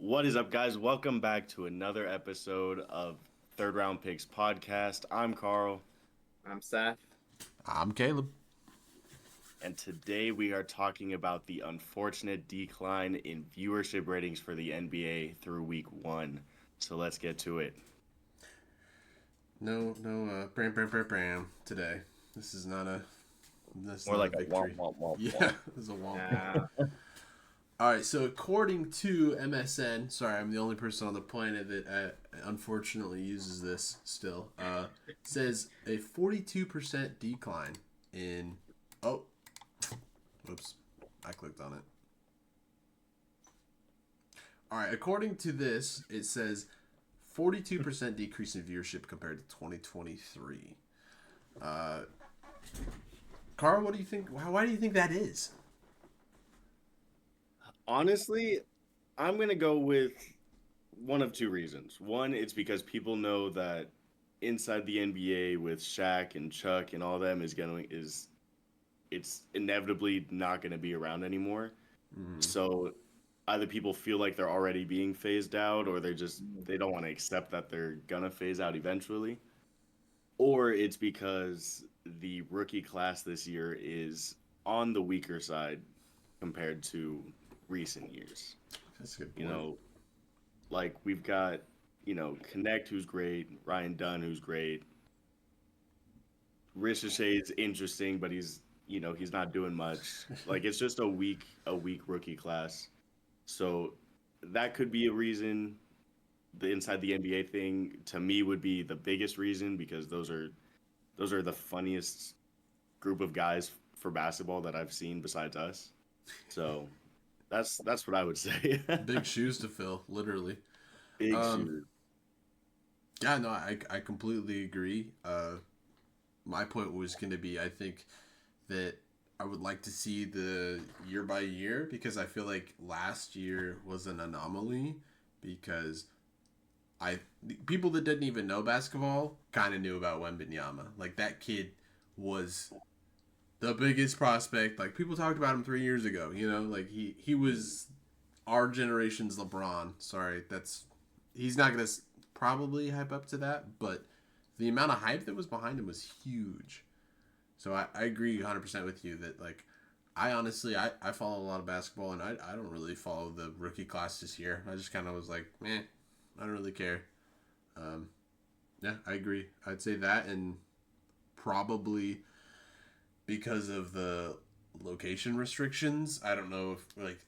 What is up, guys? Welcome back to another episode of Third Round Picks podcast. I'm Carl, I'm Seth. I'm Caleb. and today we are talking about the unfortunate decline in viewership ratings for the NBA through week one. So let's get to it. No, bram today. This is not a, this is More not like a a womp victory. womp womp Yeah, womp. this is a womp womp. Uh, All right, so according to MSN, sorry, I'm the only person on the planet that unfortunately uses this still. Says a 42% decline in. Oh, whoops, I clicked on it. All right, according to this, it says 42% decrease in viewership compared to 2023. Uh, Carl, what do you think? Why do you think that is? Honestly, I'm gonna go with one of two reasons. One, it's because people know that inside the NBA with Shaq and Chuck and all them is it's inevitably not gonna be around anymore. Mm, So either people feel like they're already being phased out or they don't want to accept that they're gonna phase out eventually. Or it's because the rookie class this year is on the weaker side compared to recent years. that's a good You point. know, like we've got, Connect who's great, Ryan Dunn who's great. Ricochet's interesting, but he's not doing much. Like it's just a weak rookie class. So that could be a reason. The inside the NBA thing to me would be the biggest reason because those are the funniest group of guys for basketball that I've seen besides us. So that's what I would say. Big shoes to fill, literally. Big Um, shoes. yeah, no, I completely agree. My point was going to be, I think that I would like to see the year by year because I feel like last year was an anomaly because I people that didn't even know basketball kind of knew about Wembanyama. Like that kid was the biggest prospect. Like people talked about him 3 years ago. Like he was our generation's LeBron. Sorry, he's not gonna probably hype up to that, but the amount of hype that was behind him was huge. So I agree 100% with you that like I honestly I follow a lot of basketball and I don't really follow the rookie class this year. I just kind of was like, I don't really care. Um, yeah, I agree. I'd say that and probably because of the location restrictions. I don't know if like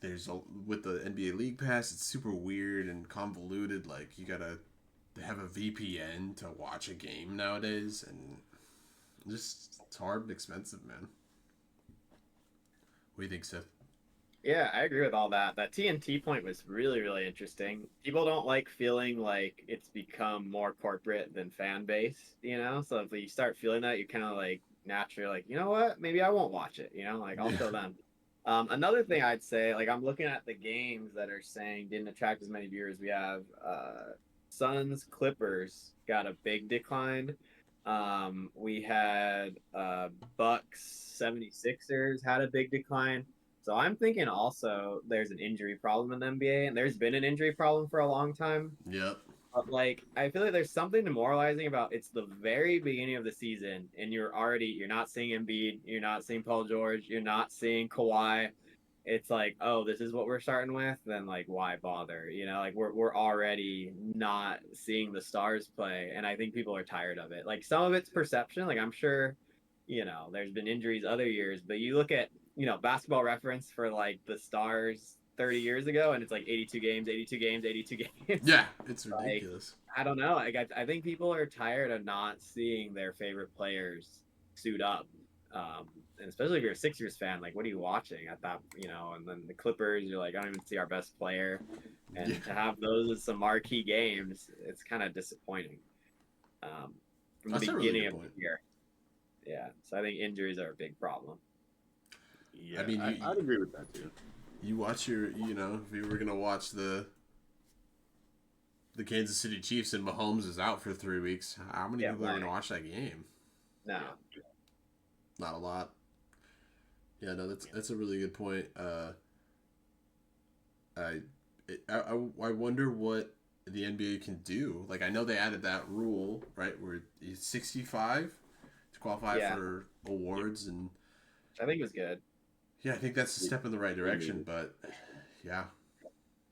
with the NBA League Pass, it's super weird and convoluted. Like you gotta have a VPN to watch a game nowadays, and just it's hard and expensive, man. What do you think, Seth? yeah, I agree with all that. That TNT point was really, really interesting. People don't like feeling like it's become more corporate than fan base, you know? So if you start feeling that, you kind of like naturally like, you know what? Maybe I won't watch it, Like I'll Yeah, show them. Another thing I'd say, like I'm looking at the games that are saying didn't attract as many viewers. We have Suns Clippers got a big decline. We had Bucks 76ers had a big decline. So I'm thinking also there's an injury problem in the NBA, and there's been an injury problem for a long time. yep, But like, I feel like there's something demoralizing about it's the very beginning of the season, and you're not seeing Embiid, you're not seeing Paul George, you're not seeing Kawhi. It's like, oh, this is what we're starting with. Then like, why bother? Like we're already not seeing the stars play, and I think people are tired of it. Like some of it's perception. Like I'm sure, there's been injuries other years, but you look at basketball reference for like the stars 30 years ago, and it's like 82 games, 82 games, 82 games. yeah, it's Like, ridiculous. I don't know. Like, I think people are tired of not seeing their favorite players suit up. And especially if you're a Sixers fan, like, what are you watching at that, And then the Clippers, you're like, I don't even see our best player. Yeah, And to have those as some marquee games, it's kind of disappointing from the that's a really beginning good of the point. year. Yeah. So I think injuries are a big problem. I Yeah, mean, I'd agree with that too. you watch if you were gonna watch the Kansas City Chiefs and Mahomes is out for 3 weeks, how many Yeah. people are Why? gonna watch that game? No. Yeah, Not a lot. Yeah, no, that's yeah. that's a really good point. I I wonder what the NBA can do. Like I know they added that rule, right, where it's 65 to qualify Yeah, for awards, and I think it was good. yeah, I think that's a step in the right direction. But yeah,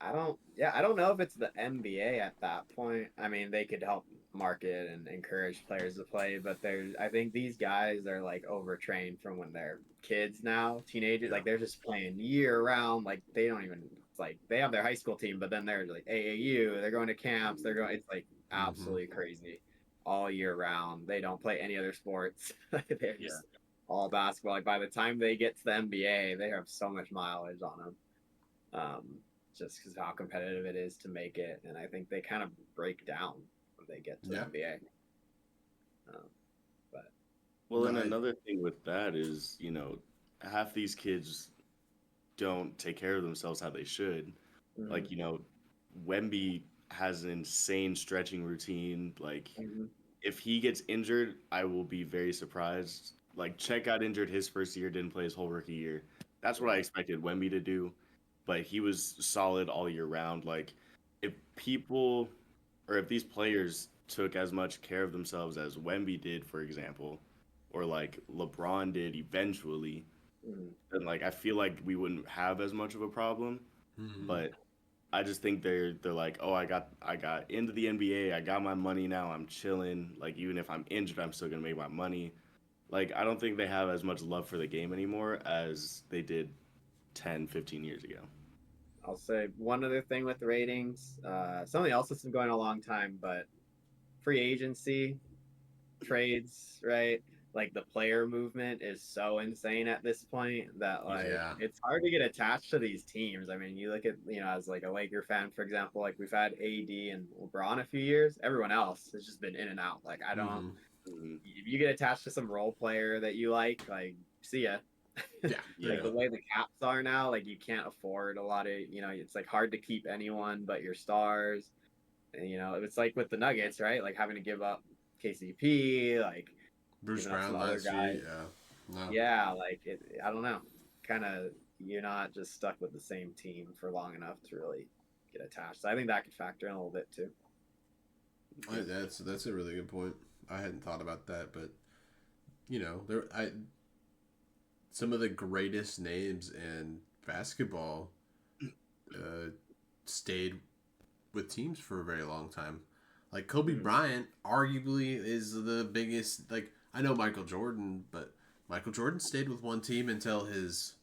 I don't know if it's the NBA at that point. I mean, they could help market and encourage players to play, but I think these guys are like overtrained from when they're kids now, teenagers. yeah, Like they're just playing year round. Like they don't even, it's like they have their high school team, but then they're like AAU, they're going to camps, it's like hmm absolutely crazy all year round. They don't play any other sports. They're Yeah. just all basketball. Like by the time they get to the NBA, they have so much mileage on them. Just because of how competitive it is to make it, and I think they kind of break down when they get to the yeah. NBA. But Well, No, and another thing with that is, half these kids don't take care of themselves how they should. mhm, Like, Wemby has an insane stretching routine. Like, mhm, if he gets injured, I will be very surprised. Like, Chet got injured his first year, didn't play his whole rookie year. That's what I expected Wemby to do, but he was solid all year round. Like, if people or if these players took as much care of themselves as Wemby did, for example, or like LeBron did eventually, mhm. then like I feel like we wouldn't have as much of a problem. hmm But I just think they're like, oh, I got into the NBA, I got my money now, I'm chilling. Like even if I'm injured, I'm still gonna make my money. Like I don't think they have as much love for the game anymore as they did 10, 15 years ago. I'll say one other thing with the ratings. Something else that's been going a long time, but free agency trades, right? Like the player movement is so insane at this point that like yeah, it's hard to get attached to these teams. I mean, you look at as like a Laker fan, for example, like we've had AD and LeBron a few years. Everyone else has just been in and out. Like I don't. hmm Mhm. If you get attached to some role player that you like see ya. yeah, Like Yeah, the way the caps are now, like you can't afford a lot of it's like hard to keep anyone but your stars. And it's like with the Nuggets, right? Like having to give up KCP, like Bruce giving up some Brown other last year, guys. yeah, no, Yeah, like I don't know. Kind of you're not just stuck with the same team for long enough to really get attached. So I think that could factor in a little bit too. that's a really good point. I hadn't thought about that, but there I some of the greatest names in basketball uh, stayed with teams for a very long time. Like Kobe Mhm. Bryant, arguably is the biggest. Like I know Michael Jordan, but Michael Jordan stayed with one team until his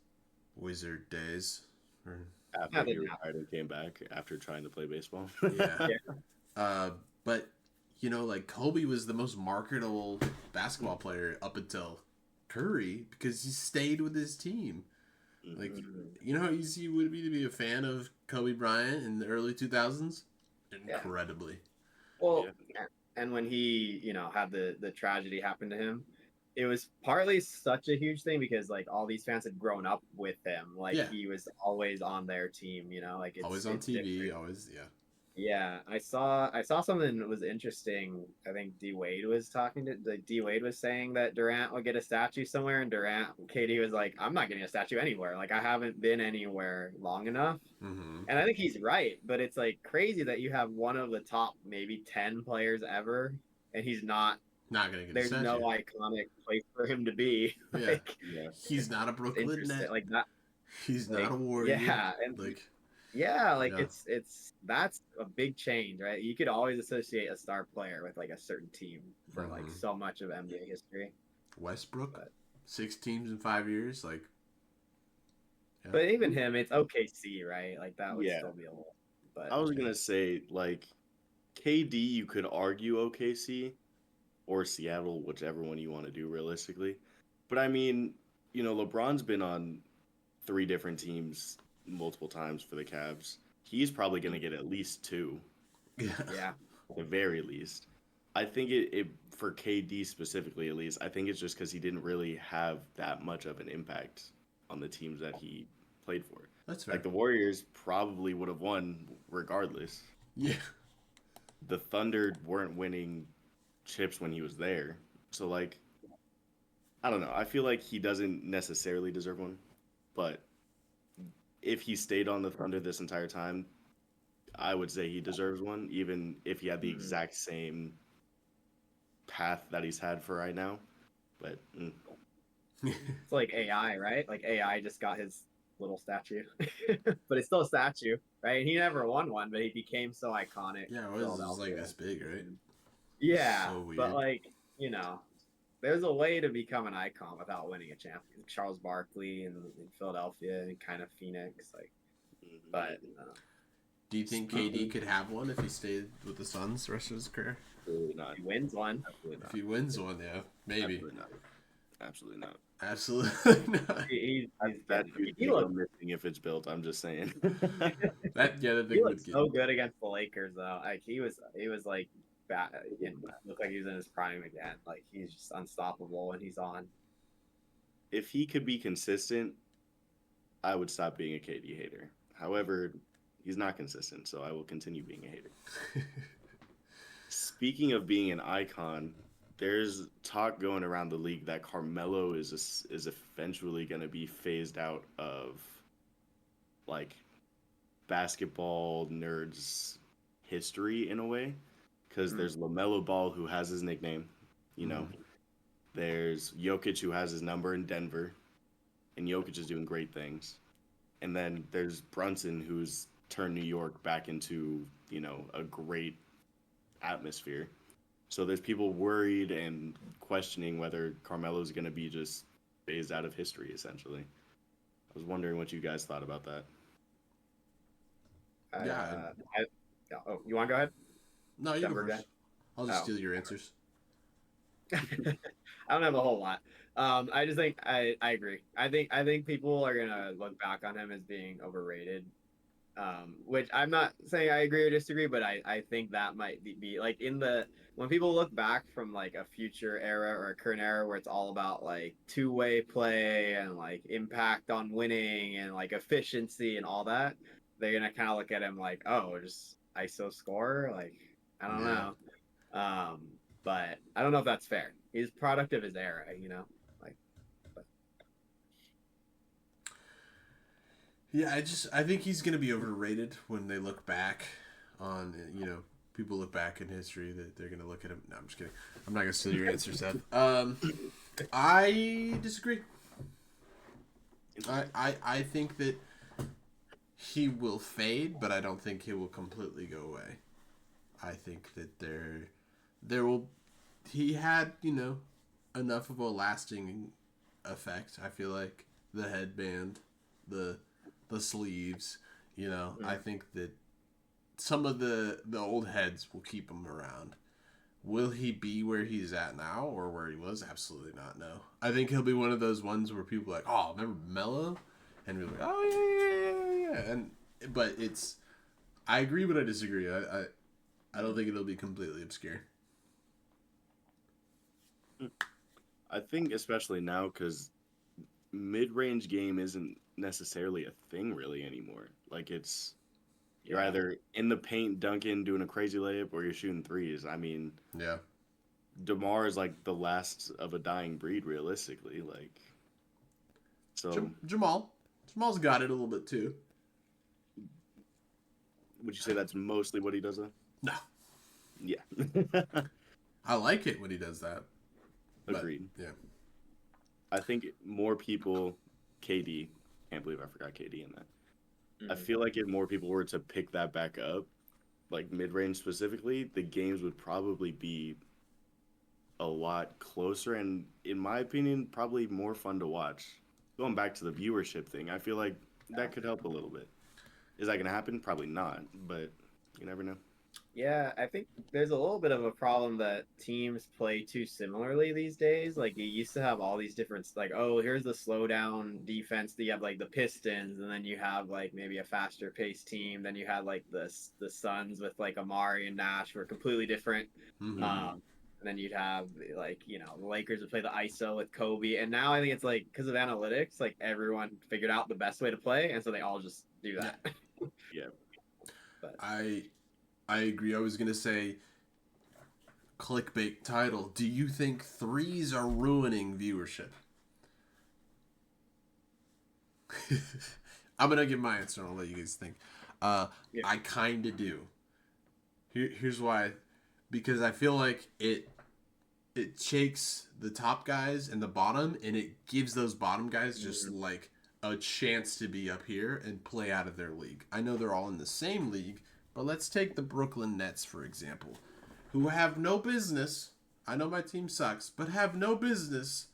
Wizard days. Or, after Yeah, he didn't happen. retired and came back after trying to play baseball. yeah, Yeah. but like Kobe was the most marketable basketball player up until Curry because he stayed with his team. Like, Mhm. Mhm. how easy it would be to be a fan of Kobe Bryant in the early 2000s? Yeah. Incredibly. Well, Yeah. and when he, had the tragedy happen to him, it was partly such a huge thing because like all these fans had grown up with him. Like Yeah. he was always on their team, like Always it's on it's TV. different. Always, yeah. Yeah, I saw something that was interesting. I think D Wade was talking to like D Wade was saying that Durant would get a statue somewhere, and Katie was like, "I'm not getting a statue anywhere. Like I haven't been anywhere long enough." Mm-hmm. And I think he's right, but it's like crazy that you have one of the top maybe 10 players ever, and he's not. Not gonna get a There's no statue. iconic place for him to be. Yeah. Like Yeah. He's not a it's Brooklyn interesting, net. like that. He's not Like a warrior. yeah, and Like, yeah, like yeah. it's that's a big change, right? You could always associate a star player with like a certain team for like Mm-hmm. so much of NBA history. Westbrook, But 6 teams in 5 years. Like, yeah. but even him, it's OKC, right? Like that would Yeah. still be a little. But I was gonna say like KD, you could argue OKC or Seattle, whichever one you want to do realistically. But I mean, LeBron's been on three different teams multiple times for the Cavs. He's probably gonna get at least two, Yeah. yeah, at the very least. I think it for KD specifically, at least, I think it's just because he didn't really have that much of an impact on the teams that he played for. That's Like fair. the Warriors probably would have won regardless. Yeah. The Thunder weren't winning chips when he was there. So like I don't know. I feel like he doesn't necessarily deserve one, but if he stayed on the Thunder this entire time, I would say he deserves one, even if he had the Mhm. exact same path that he's had for right now. But It's like AI, right? Like AI just got his little statue, but it's still a statue, right? He never won one, but he became so iconic. Yeah, in it was like Philadelphia. this big, right? Yeah, So but weird. like there's a way to become an icon without winning a champion. Charles Barkley in Philadelphia and kind of Phoenix, like, but Do you think KD could have one if he stayed with the Suns the rest of his career? absolutely not. he wins one. Absolutely If not. he wins one, yeah, maybe. Absolutely not. Absolutely not. Absolutely not. He's That getting. dude's He gonna go looked missing if it's built. I'm just saying. That he thing looked would get. so good against the Lakers though. Like he was like bad. Looked like he was in his prime again. Like he's just unstoppable when he's on. If he could be consistent, I would stop being a KD hater. However, he's not consistent, so I will continue being a hater. Speaking of being an icon, there's talk going around the league that Carmelo is eventually going to be phased out of like basketball nerds history in a way, because there's LaMelo Ball who has his nickname, you know. There's Jokic who has his number in Denver, and Jokic is doing great things. And then there's Brunson who's turned New York back into, a great atmosphere. So there's people worried and questioning whether Carmelo's going to be just phased out of history, essentially. I was wondering what you guys thought about that. Yeah. Oh, you want to go ahead? No, you go Denver guy? first. I'll just Oh. steal your answers. I don't have a whole lot. I just think I agree. I think people are gonna look back on him as being overrated. Which I'm not saying I agree or disagree, but I think that might be like when people look back from like a future era or a current era where it's all about like two-way play and like impact on winning and like efficiency and all that, they're gonna kind of look at him like, oh, just ISO score. Like I don't know. But I don't know if that's fair. He's product of his era, like. But. Yeah, I think he's gonna be overrated when they look back on people look back in history that they're gonna look at him. No, I'm just kidding. I'm not gonna steal your answer, Seth. I disagree. I think that he will fade, but I don't think he will completely go away. I think that there will he had enough of a lasting effect. I feel like the headband, the sleeves. I think that some of the old heads will keep him around. Will he be where he's at now or where he was? Absolutely not. No. I think he'll be one of those ones where people are like, oh, remember Mello? And we're like, oh yeah. And but I agree, but I disagree. I don't think it'll be completely obscure. I think especially now because mid-range game isn't necessarily a thing really anymore. Like you're either in the paint dunking doing a crazy layup or you're shooting threes. I mean, Yeah. DeMar is like the last of a dying breed realistically. Like, so Jamal's got it a little bit too. would you say that's mostly what he does though? No. Yeah. I like it when he does that. Agreed. But, yeah. I think more people, KD, can't believe I forgot KD in that. I feel like if more people were to pick that back up, like mid-range specifically, the games would probably be a lot closer and, in my opinion, probably more fun to watch. Going back to the viewership thing, I feel like that could help a little bit. Is that going to happen? Probably not, but you never know. Yeah, I think there's a little bit of a problem that teams play too similarly these days. Like you used to have all these different, like, oh, here's the slowdown defense. You have like the Pistons, and then you have like maybe a faster paced team. Then you had like the Suns with like Amari and Nash were completely different. Mm-hmm. And then you'd have like the Lakers would play the ISO with Kobe, and now I think it's like because of analytics, like everyone figured out the best way to play, and so they all just do that. Yeah. But I agree. I was going to say, clickbait title, do you think threes are ruining viewership? I'm going to give my answer and I'll let you guys think. Yeah. I kind of do. Here's why. Because I feel like it shakes the top guys and the bottom, and it gives those bottom guys just like a chance to be up here and play out of their league. I know they're all in the same league, but let's take the Brooklyn Nets, for example, who have no business. I know my team sucks, but have no business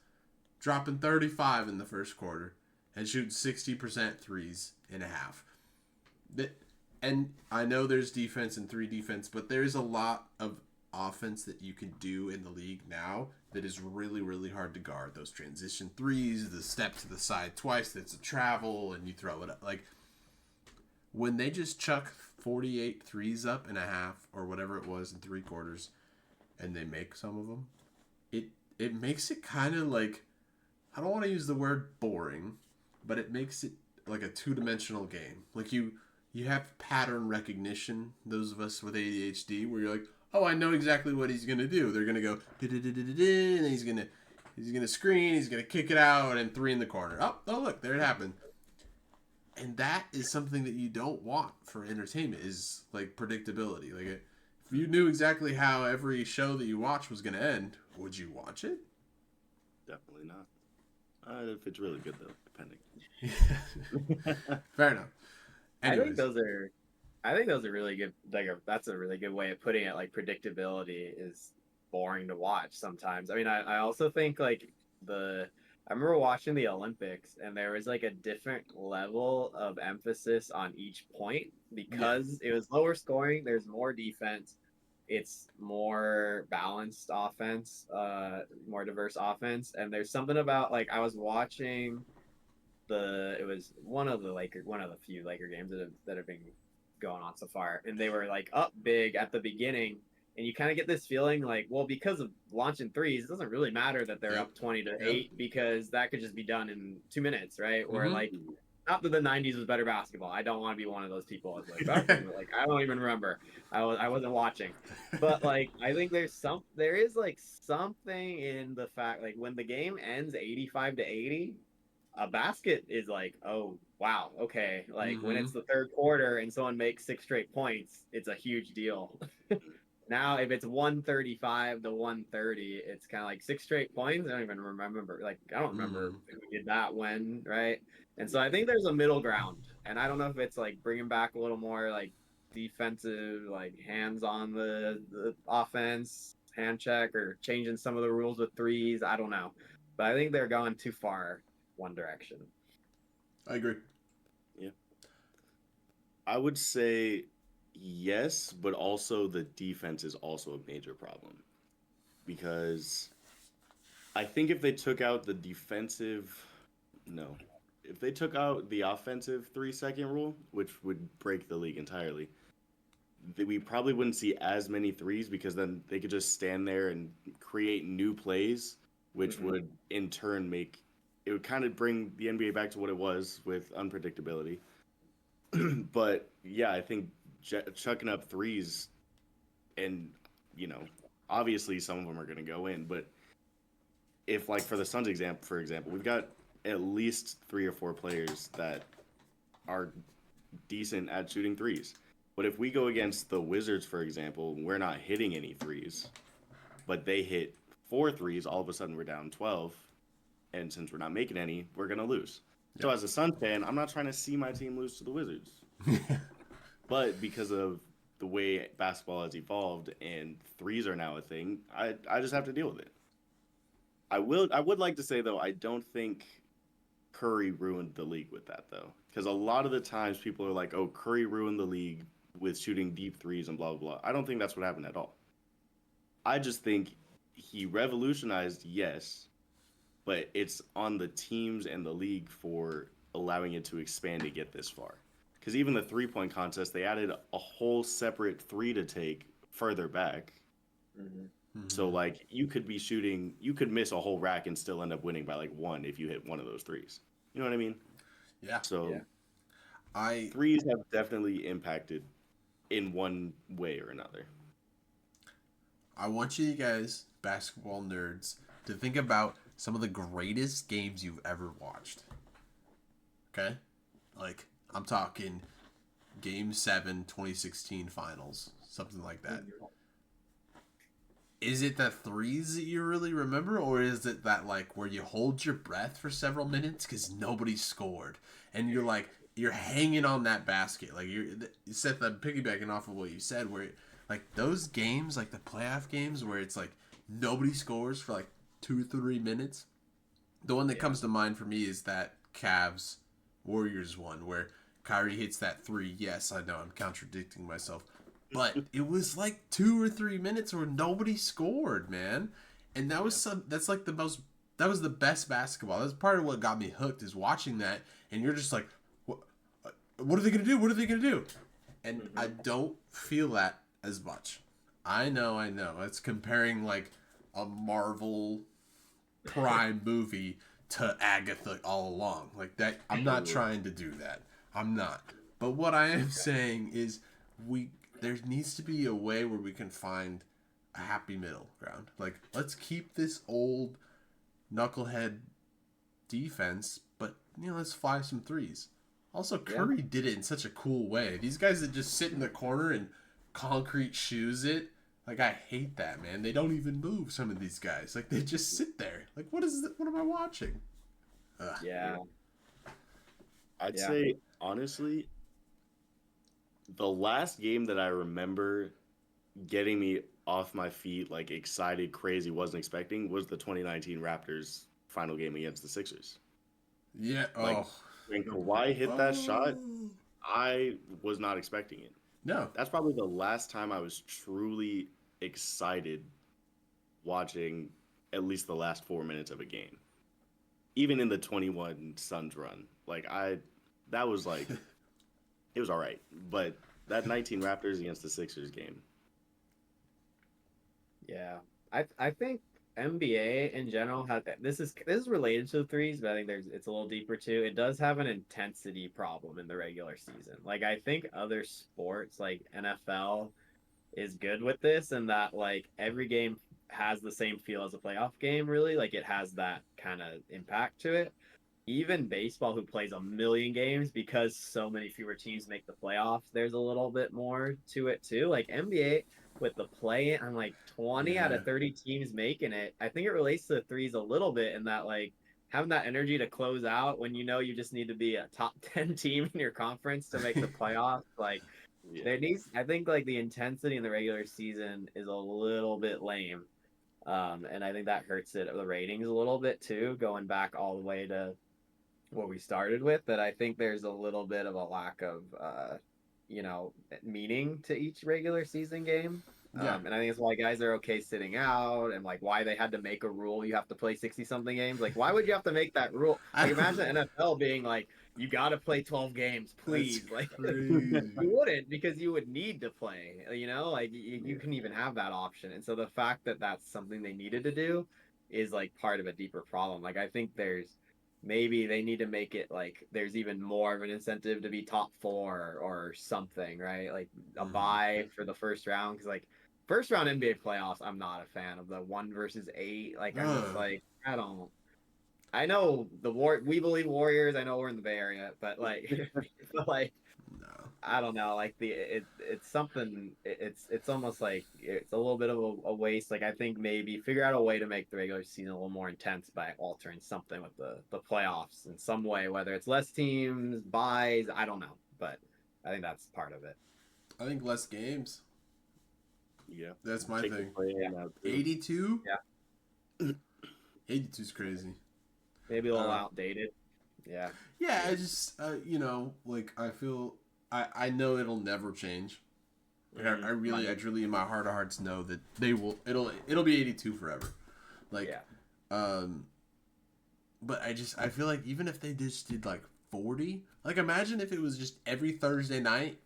dropping 35 in the first quarter and shooting 60% threes in a half. And I know there's defense and 3 defense, but there's a lot of offense that you can do in the league now that is really, really hard to guard. Those transition threes, the step to the side twice, that's a travel, and you throw it up. Like, when they just chuck 48 threes up in a half, or whatever it was in 3 quarters, and they make some of them, it makes it kind of like, I don't want to use the word boring, but it makes it like a 2-dimensional game. Like, you have pattern recognition, those of us with ADHD, where you're like, oh, I know exactly what he's gonna do. They're gonna go, and he's gonna screen, he's gonna kick it out, and 3 in the corner. Oh, look, there it happened. And that is something that you don't want for entertainment, is like predictability. Like, if you knew exactly how every show that you watch was gonna end, would you watch it? Definitely not. If it's really good though, depending. Fair enough. Anyways. I think those are really good. That's a really good way of putting it. Like, predictability is boring to watch sometimes. I mean, I also think like I remember watching the Olympics, and there was like a different level of emphasis on each point because it was lower scoring. There's more defense. It's more balanced offense, more diverse offense, and there's something about, like, I was watching it was one of the few Laker games that have been going on so far, and they were like up big at the beginning, and you kind of get this feeling like, well, because of launching threes, it doesn't really matter that they're up 20-8 because that could just be done in 2 minutes, right? Or like, not that the 90s was better basketball. I don't want to be one of those people. Like, I don't even remember. I wasn't watching, but like, I think there is like something in the fact, like, when the game ends 85-80, a basket is like, oh wow, okay. Like, when it's the third quarter and someone makes 6 straight points, it's a huge deal. Now, if it's 135-130, it's kind of like 6 straight points. I don't even remember. Like, I don't remember who did that when, right? And so I think there's a middle ground, and I don't know if it's like bringing back a little more like defensive, like hands on the offense, hand check, or changing some of the rules with threes. I don't know, but I think they're going too far one direction. I agree. Yeah. I would say yes, but also the defense is also a major problem. Because I think if they took out the if they took out the offensive 3-second rule, which would break the league entirely, we probably wouldn't see as many threes, because then they could just stand there and create new plays, which would in turn it would kind of bring the NBA back to what it was with unpredictability. But yeah, I think chucking up threes, and obviously some of them are going to go in, but if, like, for the Suns for example, we've got at least 3 or 4 players that are decent at shooting threes. But if we go against the Wizards, for example, we're not hitting any threes, but they hit 4 threes, all of a sudden we're down 12. And since we're not making any, we're going to lose. Yep. So as a Suns fan, I'm not trying to see my team lose to the Wizards. But because of the way basketball has evolved and threes are now a thing, I just have to deal with it. I would like to say, though, I don't think Curry ruined the league with that, though. Because a lot of the times people are like, oh, Curry ruined the league with shooting deep threes and blah, blah, blah. I don't think that's what happened at all. I just think he revolutionized, yes, but it's on the teams and the league for allowing it to expand to get this far. Because even the 3-point contest, they added a whole separate 3 to take further back. So, like, you could miss a whole rack and still end up winning by like 1 if you hit one of those threes. You know what I mean? Yeah. So, threes have definitely impacted in one way or another. I want you guys, basketball nerds, to think about some of the greatest games you've ever watched. Okay? Like, I'm talking Game 7, 2016 finals, something like that. Is it the threes that you really remember, or is it that like where you hold your breath for several minutes because nobody scored and you're like you're hanging on that basket, like you said that piggybacking off of what you said, where like those games, like the playoff games where it's like nobody scores for like 2-3 minutes. The one that comes to mind for me is that Cavs Warriors one where Kyrie hits that three. Yes, I know I'm contradicting myself. But it was like 2 or 3 minutes where nobody scored, man. And that was that's like that was the best basketball. That's part of what got me hooked is watching that. And you're just like, what are they going to do? What are they going to do? And I don't feel that as much. I know. It's comparing like a Marvel Prime movie to Agatha all along. Like that, I'm not trying to do that. I'm not. But what I am saying is there needs to be a way where we can find a happy middle ground. Like, let's keep this old knucklehead defense, but, let's fly some threes. Also, Curry did it in such a cool way. These guys that just sit in the corner and concrete shoes it, like, I hate that, man. They don't even move, some of these guys. Like, they just sit there. Like, what am I watching? Ugh. Yeah. I'd say, honestly, the last game that I remember getting me off my feet, like excited, crazy, wasn't expecting, was the 2019 Raptors final game against the Sixers. Yeah. Like, when Kawhi hit that shot, I was not expecting it. No. That's probably the last time I was truly excited watching at least the last 4 minutes of a game. Even in the 21 Suns run. Like, that was like... It was all right, but that 19 Raptors against the Sixers game. Yeah, I think NBA in general has this is related to the threes, but I think it's a little deeper too. It does have an intensity problem in the regular season. Like I think other sports like NFL is good with this, and that like every game has the same feel as a playoff game. Really, like it has that kind of impact to it. Even baseball, who plays a million games because so many fewer teams make the playoffs, there's a little bit more to it too. Like NBA with the play, I'm like 20 out of 30 teams making it. I think it relates to the threes a little bit in that like having that energy to close out when you just need to be a top 10 team in your conference to make the playoffs. Like there needs, I think like the intensity in the regular season is a little bit lame. And I think that hurts the ratings a little bit too, going back all the way to what we started with, that I think there's a little bit of a lack of meaning to each regular season game. And I think it's why guys are okay sitting out, and like why they had to make a rule you have to play 60 something games. Like why would you have to make that rule? Like imagine the NFL being like you got to play 12 games, please. Like you wouldn't, because you would need to play, like you couldn't even have that option. And so the fact that that's something they needed to do is like part of a deeper problem. Like I think maybe they need to make it like there's even more of an incentive to be top 4 or something, right? Like a bye for the first round, because like first round NBA playoffs, I'm not a fan of the 1 versus 8. Like I'm just like I know we believe Warriors. I know we're in the Bay Area, but like no. I don't know, like it's something, it's almost like it's a little bit of a waste. Like I think maybe figure out a way to make the regular season a little more intense by altering something with the playoffs in some way, whether it's less teams, buys, I don't know, but I think that's part of it. I think less games. Yeah. That's my thing. 82? Yeah. 82 is crazy. Maybe a little outdated. Yeah. Yeah, I just like I feel I know it'll never change. Like I truly in my heart of hearts know that it'll be 82 forever. Like but I feel like even if they just did like 40, like imagine if it was just every Thursday night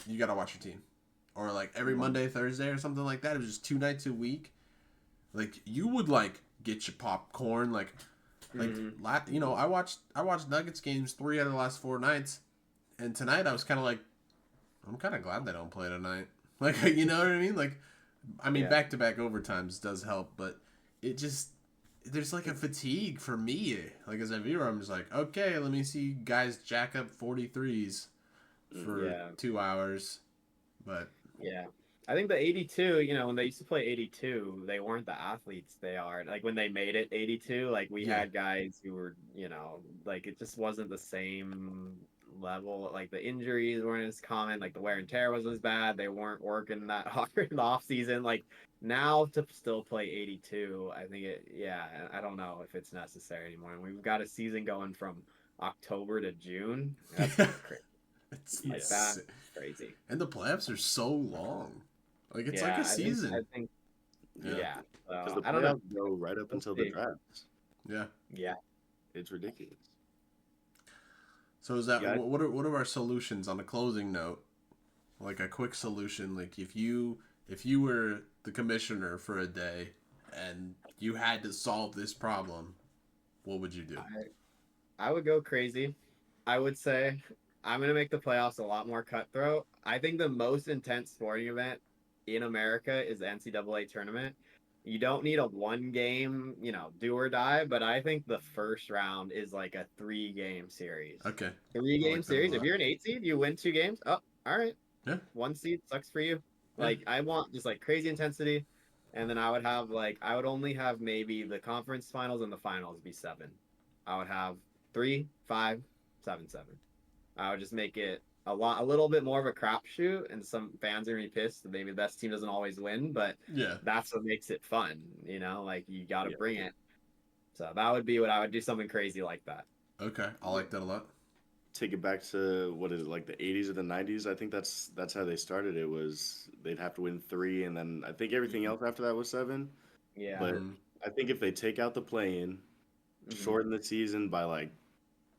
you got to watch your team, or like every Monday, Thursday or something like that. It was just 2 nights a week. Like you would like get your popcorn like I watched Nuggets games 3 out of the last 4 nights. And tonight I was kind of like, I'm kind of glad they don't play tonight. Like, you know what I mean? Like, I mean, back-to-back overtimes does help, but it just, there's like a fatigue for me. Like, as a viewer, I'm just like, okay, let me see guys jack up 43s. for Yeah. 2 hours, but Yeah. I think the 82, when they used to play 82, they weren't the athletes they are. Like when they made it 82, like we Yeah. had guys who were, like it just wasn't the same level. Like the injuries weren't as common, like the wear and tear wasn't as bad. They weren't working that hard in the off season. Like now to still play 82, I think I don't know if it's necessary anymore. And we've got a season going from October to June. That's kind of crazy. it's Like ins- that's crazy. and the playoffs are so long. Like it's like Yeah, a season. I think Yeah. yeah. Because the I don't know. playoffs go right up We'll until the see. draft. Yeah. Yeah. It's ridiculous. So is that Yeah. what are our solutions on a closing note? Like a quick solution, like if you were the commissioner for a day and you had to solve this problem, what would you do? I would go crazy. I would say I'm gonna make the playoffs a lot more cutthroat. I think the most intense sporting event in America is the NCAA tournament. You don't need a one game, do or die, but I think the first round is like a 3 game series. Okay. Three I game like that a series. If lot. you're an 8 seed, you win 2 games. Oh, all right. Yeah. 1 seed sucks for you. Yeah. Like I want just like crazy intensity. And then I would only have maybe the conference finals and the finals be 7. I would have 3, 5, 7, 7. I would just make it a little bit more of a crapshoot, and some fans are gonna be pissed that maybe the best team doesn't always win, but Yeah. that's what makes it fun. Like you got to Yeah. bring it. So that would be what I would do, something crazy like that. Okay. I like that a lot. Take it back to what is it, like the 80s or the 90s? I think that's how they started. It was they'd have to win 3, and then I think everything else after that was 7. Yeah. But I think if they take out the play-in, shorten the season by like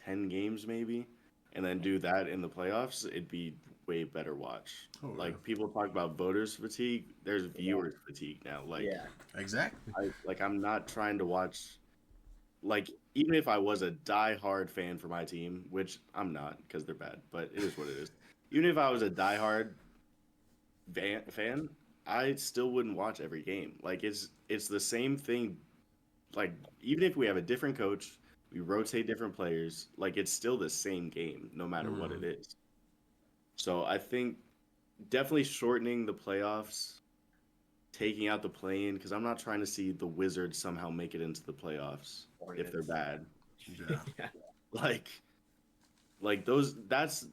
10 games maybe, and then do that in the playoffs, it'd be way better watch. Oh, yeah. Like people talk about voters fatigue, there's viewers fatigue now. Like Yeah. Exactly. I'm not trying to watch, like, even if I was a die-hard fan for my team, which I'm not because they're bad, but it is what it is. Even if I was a die-hard fan, I still wouldn't watch every game. Like it's the same thing. Like even if we have a different coach, we rotate different players, like it's still the same game no matter what it is. So I think definitely shortening the playoffs, taking out the play-in, because I'm not trying to see the Wizards somehow make it into the playoffs if they're bad. Yeah. Yeah. Like those that's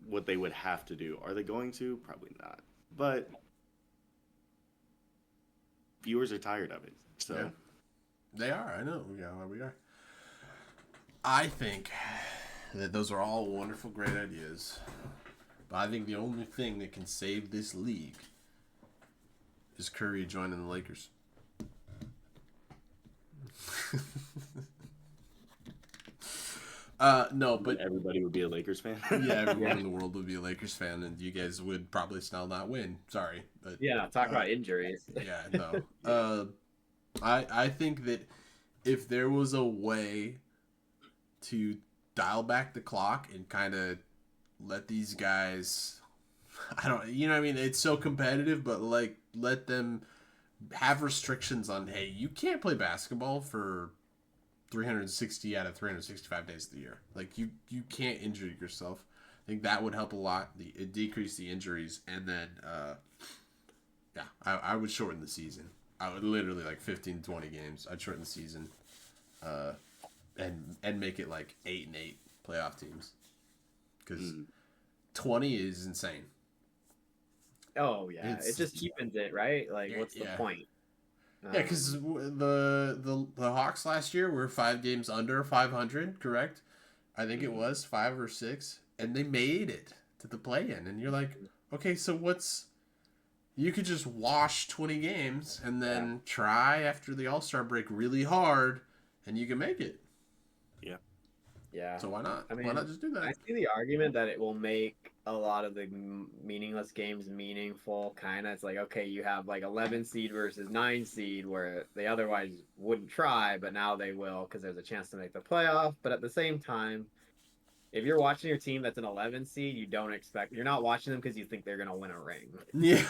what they would have to do. Are they going to? Probably not. But viewers are tired of it. So Yeah. They are. I know. Yeah, we are. I think that those are all wonderful, great ideas. But I think the only thing that can save this league is Curry joining the Lakers. No, but everybody would be a Lakers fan. yeah, everyone in the world would be a Lakers fan, and you guys would probably still not win. Sorry, but Yeah. Talk about injuries. yeah, no. I think that if there was a way to dial back the clock and kind of let these guys, I don't, what I mean, it's so competitive, but like let them have restrictions on, hey, you can't play basketball for 360 out of 365 days of the year. Like you can't injure yourself. I think that would help a lot. It decrease the injuries, and then yeah, I would shorten the season. I would literally like 15, 20 games. I'd shorten the season, and make it like 8-8 playoff teams, because 20 is insane. Oh yeah, it just cheapens it, right? Like, what's the point? Yeah, because the Hawks last year were 5 games under 500, correct? I think it was 5 or 6, and they made it to the play-in. And you're like, okay, so what's? You could just wash 20 games and then try after the All-Star break really hard, and you can make it. Yeah. Yeah. So why not? I mean, Why not just do that? I see the argument that it will make a lot of the meaningless games meaningful. Kind of, it's like, okay, you have like 11 seed versus 9 seed, where they otherwise wouldn't try, but now they will because there's a chance to make the playoff. But at the same time, if you're watching your team that's an 11 seed, you're not watching them because you think they're gonna win a ring. Yeah.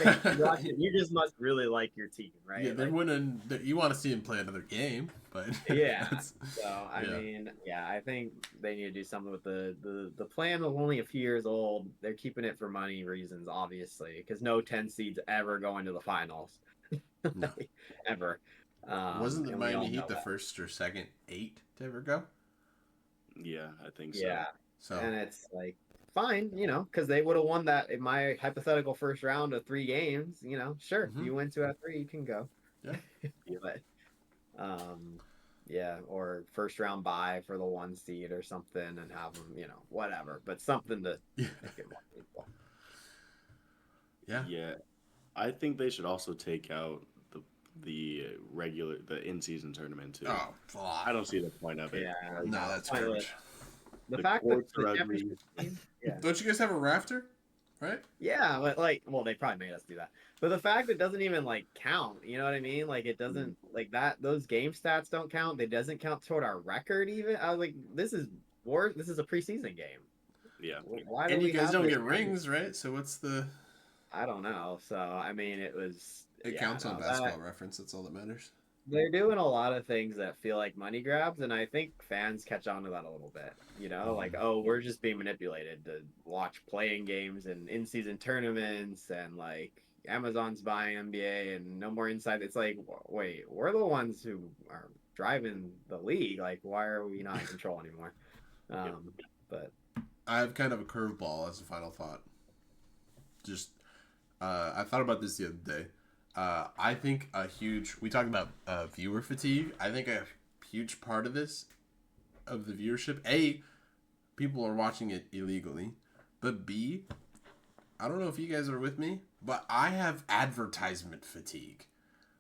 You just must really like your team, right? Yeah, they're Like, winning. You want to see them play another game, but yeah. that's, So I yeah. mean, yeah, I think they need to do something with the plan was only a few years old. They're keeping it for money reasons, obviously, because no 10 seeds ever go into the finals, No. ever. Wasn't the And we Miami all know Heat the that. first or second 8 to ever go? Yeah, I think so. Yeah, So and it's like fine, because they would have won that in my hypothetical first round of 3 games. Sure, Mhm. you win 2 out of 3, you can go. Yeah. But yeah, or first round bye for the 1 seed or something, and have them, whatever, but something to yeah, make it more equal. yeah. Yeah, I think they should also take out the in-season tournament too. Oh, I don't see the point of it. Yeah, no, that's pointless. garbage. The The fact that courts the are ugly. championship team, yeah. Don't you guys have a rafter? Right? Yeah, but well, they probably made us do that. But the fact it doesn't even count, you know what I mean? Like it doesn't like that. Those game stats don't count. They doesn't count toward our record even. I was like, this is a preseason game. Yeah. Why do And you we guys have don't this get rings, right? So what's the? I don't know. So I mean, it was. It counts on Basketball Reference. That's all that matters. They're doing a lot of things that feel like money grabs, and I think fans catch on to that a little bit. Like, oh, we're just being manipulated to watch playing games and in-season tournaments, and like Amazon's buying NBA and no more inside. It's like, wait, we're the ones who are driving the league. Like, why are we not in control anymore? But I have kind of a curveball as a final thought. Just, I thought about this the other day. I think we talked about viewer fatigue. I think a huge part of this, of the viewership, A, people are watching it illegally, but B, I don't know if you guys are with me, but I have advertisement fatigue.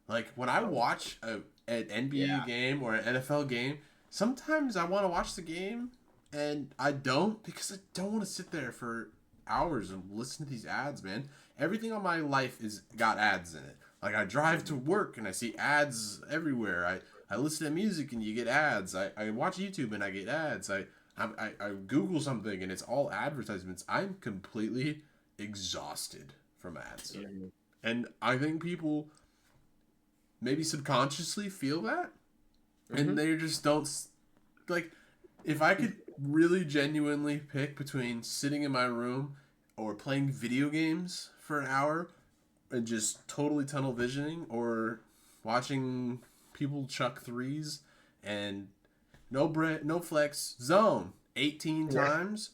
Like when I watch an NBA game or an NFL game, sometimes I want to watch the game and I don't, because I don't want to sit there for hours and listen to these ads, man. Everything on my life is got ads in it. Like I drive to work and I see ads everywhere. I listen to music and you get ads. I watch YouTube and I get ads. I Google something and it's all advertisements. I'm completely exhausted from ads. mm-hmm. And I think people maybe subconsciously feel that. And they just don't, like, if I could really genuinely pick between sitting in my room or playing video games for an hour and just totally tunnel visioning, or watching people chuck threes and no flex zone 18 times,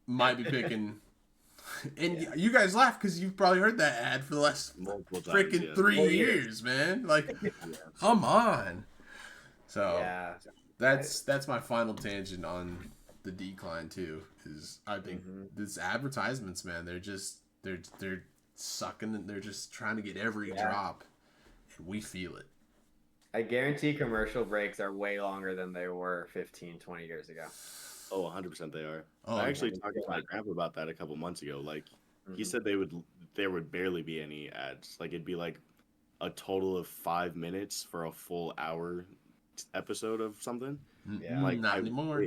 might be picking. And you guys laugh because you've probably heard that ad for the last Multiple times, freaking 3 years, man. Like, come on. So that's my final tangent on the decline too. Is I think these advertisements, man, they're sucking and they're just trying to get every drop, and we feel it. I guarantee commercial breaks are way longer than they were 15, 20 years ago. Oh, 100% they are. Oh, I actually talked to my grandpa about that a couple months ago. Like, he said there would barely be any ads. Like, it'd be like a total of 5 minutes for a full hour episode of something. Yeah. Like, Not anymore.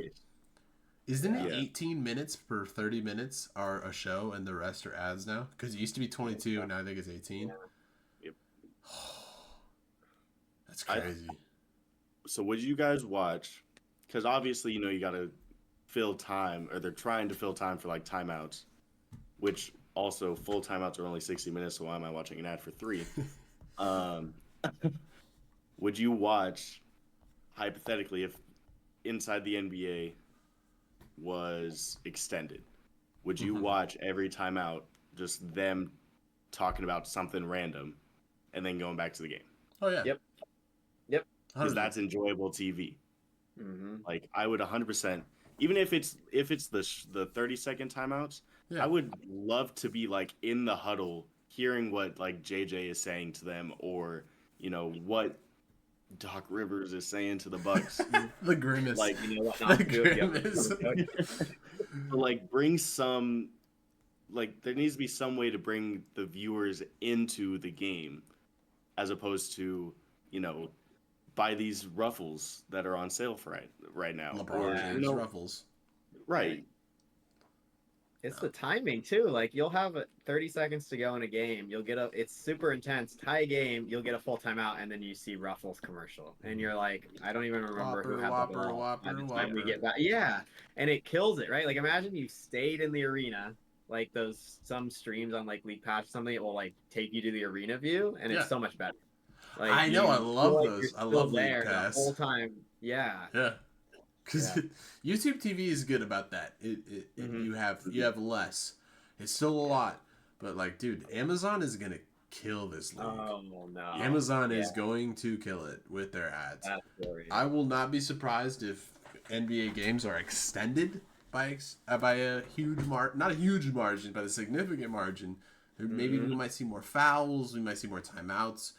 Isn't it Yeah. 18 minutes per 30 minutes are a show and the rest are ads now? Because it used to be 22 and now I think it's 18. Yep. That's crazy. So would you guys watch, because obviously, you got to fill time, or they're trying to fill time for like timeouts, which also full timeouts are only 60 minutes, so why am I watching an ad for 3? Would you watch, hypothetically, if inside the NBA was extended, would you watch every timeout just them talking about something random and then going back to the game? Oh yeah. Yep. Because that's enjoyable TV. Mm-hmm. Like, I would 100%, even if it's the 30-second timeouts, I would love to be like in the huddle hearing what like JJ is saying to them, or what Doc Rivers is saying to the Bucks. The grimace. Like, what not The to do if you grimace. But like, bring some, like, there needs to be some way to bring the viewers into the game, as opposed to buy these ruffles that are on sale for right now. LeBron James ruffles. Right. It's the timing too. Like you'll have 30 seconds to go in a game. You'll get it's super intense, tie game. You'll get a full timeout, and then you see Ruffles commercial, and you're like, I don't even remember who had the ball by the time we get back. Yeah, and it kills it, right? Like imagine you stayed in the arena, like some streams on like League Pass or something. It will like take you to the arena view, and it's so much better. Like I know, I love like those. I still love there League Pass the whole time. Yeah. Yeah. Because YouTube TV is good about that. You have less. It's still a lot, but like, dude, Amazon is gonna kill this league. Oh no! Amazon is going to kill it with their ads. I will not be surprised if NBA games are extended by a huge not a huge margin, but a significant margin. Maybe we might see more fouls. We might see more timeouts,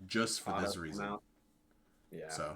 just for this reason. Yeah. So